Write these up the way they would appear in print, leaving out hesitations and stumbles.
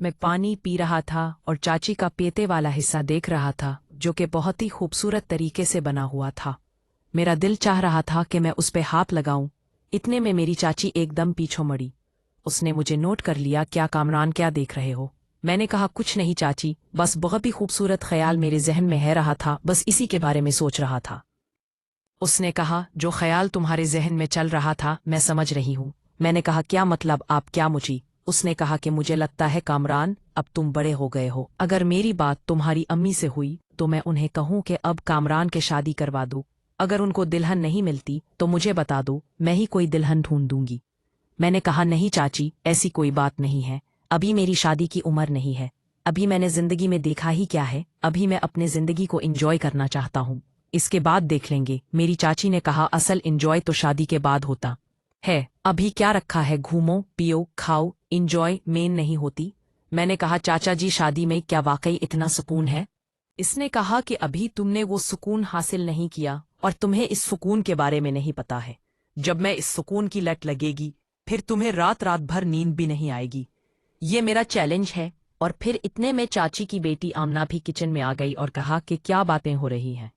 मैं पानी पी रहा था और चाची का पेटे वाला हिस्सा देख रहा था जो कि बहुत ही खूबसूरत तरीके से बना हुआ था। मेरा दिल चाह रहा था कि मैं उस पे हाथ लगाऊं। इतने में मेरी चाची एकदम पीछे मुड़ी। उसने मुझे नोट कर लिया। क्या कामरान, क्या देख रहे हो? मैंने कहा कुछ नहीं चाची, बस बहुत ही खूबसूरत ख्याल मेरे जहन में है रहा था, बस इसी के बारे में सोच रहा था। उसने कहा जो ख्याल तुम्हारे जहन में चल रहा था मैं समझ रही हूँ। मैंने कहा क्या मतलब, आप क्या मुझी? उसने कहा कि मुझे लगता है कामरान अब तुम बड़े हो गए हो। अगर मेरी बात तुम्हारी अम्मी से हुई तो मैं उन्हें कहूँ कि अब कामरान के शादी करवा दूँ। अगर उनको दुल्हन नहीं मिलती तो मुझे बता दो, मैं ही कोई दुल्हन ढूंढ दूंगी। मैंने कहा नहीं चाची, ऐसी कोई बात नहीं है। अभी मेरी शादी की उम्र नहीं है। अभी मैंने जिंदगी में देखा ही क्या है। अभी मैं अपने जिंदगी को एंजॉय करना चाहता हूँ, इसके बाद देख लेंगे। मेरी चाची ने कहा असल एंजॉय तो शादी के बाद होता है। अभी क्या रखा है, घूमो पियो खाओ, एंजॉय मेन नहीं होती। मैंने कहा चाचा जी शादी में क्या वाकई इतना सुकून है? इसने कहा कि अभी तुमने वो सुकून हासिल नहीं किया और तुम्हें इस सुकून के बारे में नहीं पता है। जब मैं इस सुकून की लत लगेगी फिर तुम्हें रात रात भर नींद भी नहीं आएगी। ये मेरा चैलेंज है। और फिर इतने में चाची की बेटी आमना भी किचन में आ गई और कहा कि क्या बातें हो रही हैं।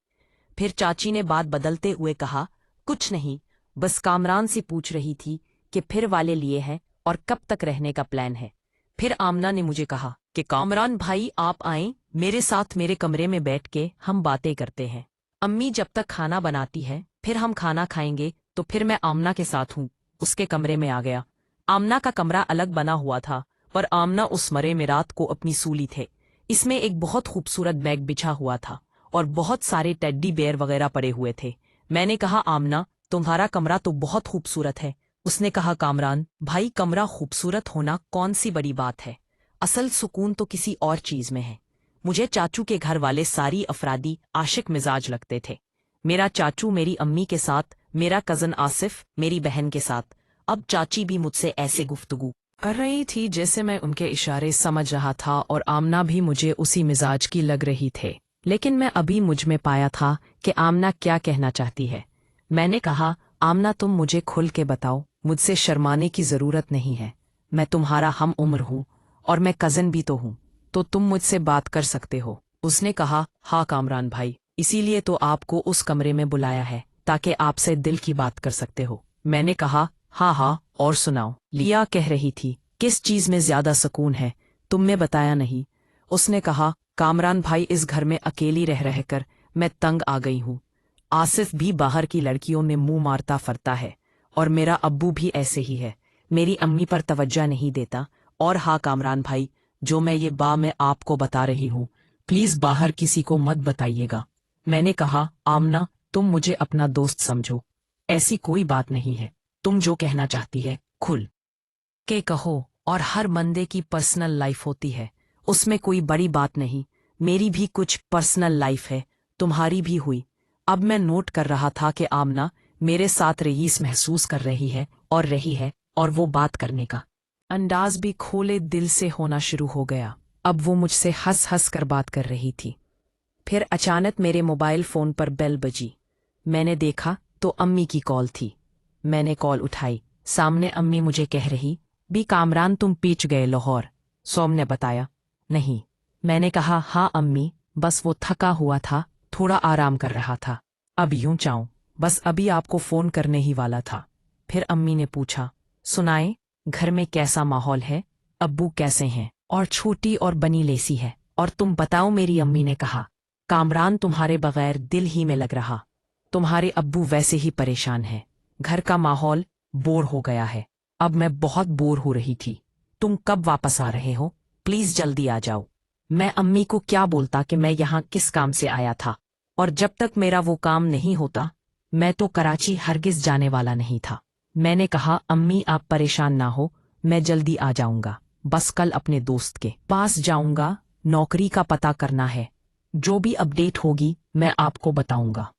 फिर चाची ने बात बदलते हुए कहा कुछ नहीं, बस कामरान से पूछ रही थी कि फिर वाले लिए हैं और कब तक रहने का प्लान है। फिर आमना ने मुझे कहा कि कामरान भाई आप आएं मेरे साथ, मेरे कमरे में बैठ के हम बातें करते हैं। अम्मी जब तक खाना बनाती है फिर हम खाना खाएंगे। तो फिर मैं आमना के साथ हूँ उसके कमरे में आ गया। आमना का कमरा अलग बना हुआ था पर आमना उस मरे में रात को अपनी सूली थे। इसमें एक बहुत खूबसूरत बैग बिछा हुआ था और बहुत सारे टेड्डी बेयर वगैरह पड़े हुए थे। मैंने कहा आमना तुम्हारा कमरा तो बहुत खूबसूरत है। उसने कहा कामरान भाई कमरा खूबसूरत होना कौन सी बड़ी बात है, असल सुकून तो किसी और चीज में है। मुझे चाचू के घर वाले सारी अफरादी आशिक मिजाज लगते थे। मेरा चाचू मेरी अम्मी के साथ, मेरा कजन आसिफ मेरी बहन के साथ। अब चाची भी मुझसे ऐसे गुफ्तगू कर रही थी जैसे मैं उनके इशारे समझ रहा था और आमना भी मुझे उसी मिजाज की लग रही थे। लेकिन मैं अभी मुझ में पाया था कि आमना क्या कहना चाहती है। मैंने कहा आमना तुम मुझे खुल के बताओ, मुझसे शर्माने की जरूरत नहीं है। मैं तुम्हारा हम उम्र हूँ और मैं कजन भी तो हूँ, तो तुम मुझसे बात कर सकते हो। उसने कहा हाँ कामरान भाई, इसीलिए तो आपको उस कमरे में बुलाया है ताकि आपसे दिल की बात कर सकते हो। मैंने कहा हाँ हाँ और सुनाओ। लिया कह रही थी किस चीज में ज्यादा सुकून है, तुमने बताया नहीं। उसने कहा कामरान भाई इस घर में अकेली रह रहकर मैं तंग आ गई हूँ। आसिफ भी बाहर की लड़कियों में मुंह मारता फरता है और मेरा अब्बू भी ऐसे ही है, मेरी अम्मी पर तवज्जो नहीं देता। और हाँ कामरान भाई, जो मैं आपको बता रही हूँ प्लीज बाहर किसी को मत बताइएगा। मैंने कहा आमना तुम मुझे अपना दोस्त समझो, ऐसी कोई बात नहीं है। तुम जो कहना चाहती है खुल के कहो। और हर बंदे की पर्सनल लाइफ होती है, उसमें कोई बड़ी बात नहीं। मेरी भी कुछ पर्सनल लाइफ है, तुम्हारी भी हुई। अब मैं नोट कर रहा था कि आमना मेरे साथ रईस महसूस कर रही है और वो बात करने का अंदाज भी खोले दिल से होना शुरू हो गया। अब वो मुझसे हंस हंस कर बात कर रही थी। फिर अचानक मेरे मोबाइल फोन पर बेल बजी। मैंने देखा तो अम्मी की कॉल थी। मैंने कॉल उठाई। सामने अम्मी मुझे कह रही भी कामरान तुम पीछ गए लाहौर। सोम ने बताया नहीं। मैंने कहा हाँ अम्मी, बस वो थका हुआ था, थोड़ा आराम कर रहा था। अब यूं चाहूं बस अभी आपको फोन करने ही वाला था। फिर अम्मी ने पूछा सुनाए घर में कैसा माहौल है, अब्बू कैसे हैं? और छोटी और बनी लेसी है। और तुम बताओ? मेरी अम्मी ने कहा कामरान तुम्हारे बगैर दिल ही में लग रहा। तुम्हारे अब्बू वैसे ही परेशान हैं, घर का माहौल बोर हो गया है। अब मैं बहुत बोर हो रही थी। तुम कब वापस आ रहे हो? प्लीज जल्दी आ जाओ। मैं अम्मी को क्या बोलता कि मैं यहाँ किस काम से आया था, और जब तक मेरा वो काम नहीं होता मैं तो कराची हरगिज जाने वाला नहीं था। मैंने कहा अम्मी आप परेशान ना हो, मैं जल्दी आ जाऊंगा, बस कल अपने दोस्त के पास जाऊंगा, नौकरी का पता करना है। जो भी अपडेट होगी मैं आपको बताऊंगा।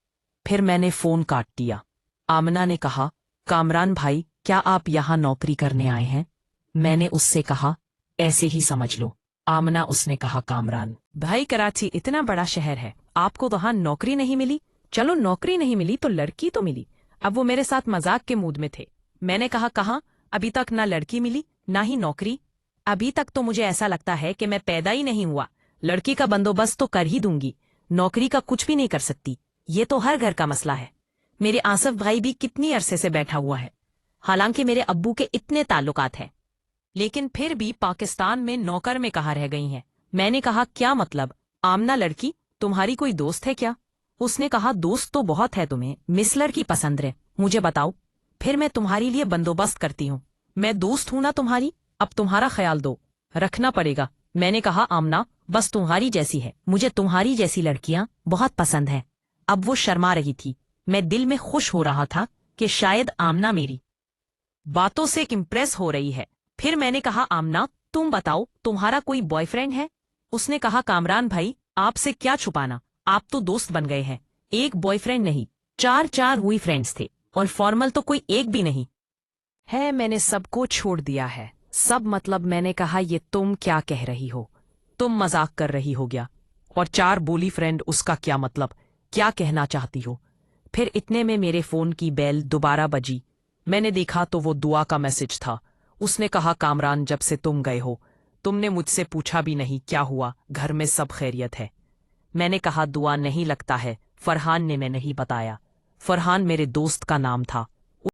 फिर मैंने फोन काट दिया। आमना ने कहा कामरान भाई क्या आप यहाँ नौकरी करने आए हैं? मैंने उससे कहा ऐसे ही समझ लो। आमना उसने कहा कामरान भाई कराची इतना बड़ा शहर है, आपको वहां नौकरी नहीं मिली? चलो नौकरी नहीं मिली तो लड़की तो मिली। अब वो मेरे साथ मजाक के मूड में थे। मैंने कहा कहाँ, अभी तक ना लड़की मिली ना ही नौकरी। अभी तक तो मुझे ऐसा लगता है कि मैं पैदा ही नहीं हुआ। लड़की का बंदोबस्त तो कर ही दूंगी, नौकरी का कुछ भी नहीं कर सकती। ये तो हर घर का मसला है। मेरे आसफ भाई भी कितनी अरसे से बैठा हुआ है, हालांकि मेरे अब्बू के इतने ताल्लुकात हैं, लेकिन फिर भी पाकिस्तान में नौकर में कहाँ रह गई हैं। मैंने कहा क्या मतलब? आमना लड़की तुम्हारी कोई दोस्त है क्या? उसने कहा दोस्त तो बहुत है, तुम्हें मिस लड़की पसंद है, मुझे बताओ, फिर मैं तुम्हारी लिए बंदोबस्त करती हूँ। मैं दोस्त हूं ना तुम्हारी, अब तुम्हारा ख्याल दो रखना पड़ेगा। मैंने कहा आमना बस तुम्हारी जैसी है, मुझे तुम्हारी जैसी लड़कियां बहुत पसंद हैं। अब वो शर्मा रही थी। मैं दिल में खुश हो रहा था कि शायद आमना मेरी बातों से इम्प्रेस हो रही है। फिर मैंने कहा आमना तुम बताओ तुम्हारा कोई बॉयफ्रेंड है? उसने कहा कामरान भाई आपसे क्या छुपाना, आप तो दोस्त बन गए हैं। एक बॉयफ्रेंड नहीं, चार चार हुई फ्रेंड्स थे, और फॉर्मल तो कोई एक भी नहीं है। मैंने सबको छोड़ दिया है, सब मतलब। मैंने कहा ये तुम क्या कह रही हो, तुम मजाक कर रही हो क्या? और चार बोली फ्रेंड उसका क्या मतलब, क्या कहना चाहती हो? फिर इतने में मेरे फोन की बेल दोबारा बजी। मैंने देखा तो वो दुआ का मैसेज था। उसने कहा कामरान जब से तुम गए हो तुमने मुझसे पूछा भी नहीं क्या हुआ, घर में सब खैरियत है? मैंने कहा दुआ नहीं लगता है, फरहान ने मैं नहीं बताया। फरहान मेरे दोस्त का नाम था।